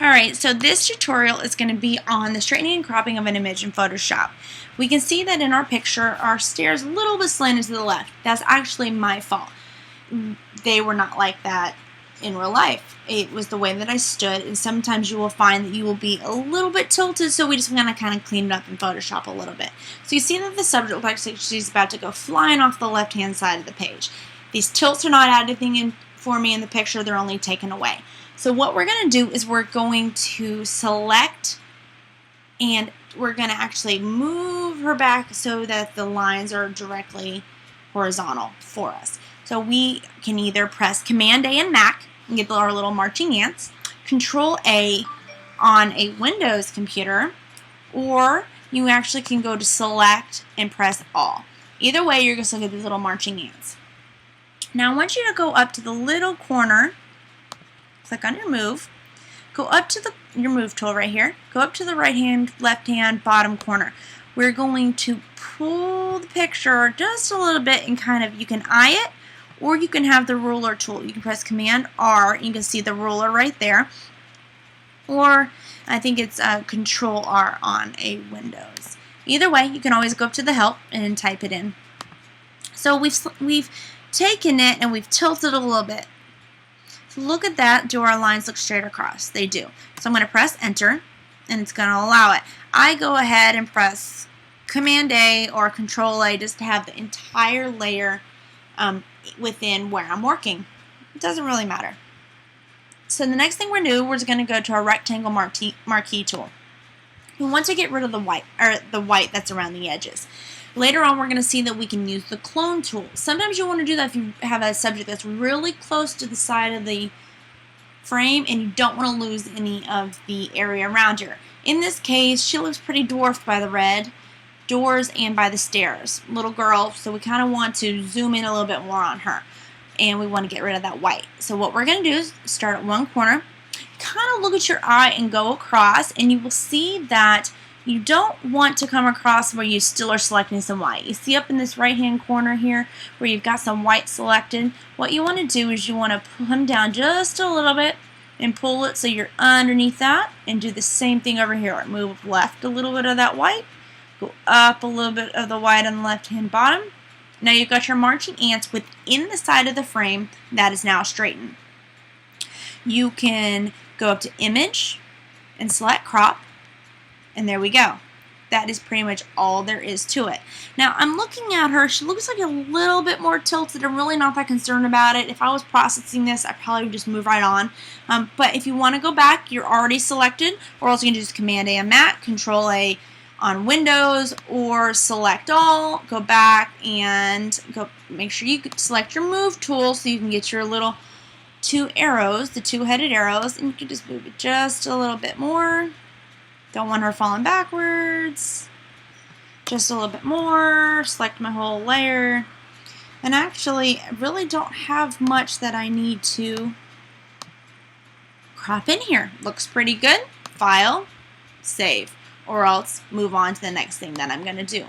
Alright, so this tutorial is going to be on the straightening and cropping of an image in Photoshop. We can see that in our picture, our stairs a little bit slanted to the left. That's actually my fault. They were not like that in real life. It was the way that I stood, and sometimes you will find that you will be a little bit tilted, so we just want to kind of clean it up in Photoshop a little bit. So you see that the subject looks like she's about to go flying off the left-hand side of the page. These tilts are not adding in for me in the picture, they're only taken away. So what we're going to do is we're going to select and we're going to actually move her back so that the lines are directly horizontal for us. So we can either press Command A in Mac and get our little marching ants, Control A on a Windows computer, or you actually can go to Select and press All. Either way, you're going to get these little marching ants. Now I want you to go up to the little corner, click on your move, go up to your move tool right here, go up to the right hand, left hand, bottom corner. We're going to pull the picture just a little bit and kind of, you can eye it, or you can have the ruler tool. You can press Command R, you can see the ruler right there, or I think it's Control R on a Windows. Either way, you can always go up to the help and type it in. So we've taken it and we've tilted it a little bit. So look at that. Do our lines look straight across? They do. So I'm going to press Enter, and it's going to allow it. I go ahead and press Command A or Control A just to have the entire layer within where I'm working. It doesn't really matter. So the next thing we're going to go to our rectangle marquee tool. We want to get rid of the white that's around the edges. Later on, we're going to see that we can use the clone tool. Sometimes you want to do that if you have a subject that's really close to the side of the frame and you don't want to lose any of the area around her. In this case, she looks pretty dwarfed by the red doors and by the stairs. Little girl, so we kind of want to zoom in a little bit more on her. And we want to get rid of that white. So what we're going to do is start at one corner, kind of look at your eye and go across, and you will see that you don't want to come across where you still are selecting some white. You see up in this right hand corner here where you've got some white selected. What you want to do is you want to come down just a little bit and pull it so you're underneath that, and do the same thing over here. Move left a little bit of that white, go up a little bit of the white on the left hand bottom. Now you've got your marching ants within the side of the frame that is now straightened. You can go up to Image and select Crop, and there we go. That is pretty much all there is to it. Now I'm looking at her. She looks like a little bit more tilted. I'm really not that concerned about it. If I was processing this, I probably would just move right on. But if you want to go back, you're already selected, or else you can just Command A on Mac, Control A on Windows, or select all, go back and go make sure you select your move tool so you can get your little two arrows, the two-headed arrows, and you can just move it just a little bit more. Don't want her falling backwards. Just a little bit more. Select my whole layer. And actually, I really don't have much that I need to crop in here. Looks pretty good. File, save, or else move on to the next thing that I'm going to do.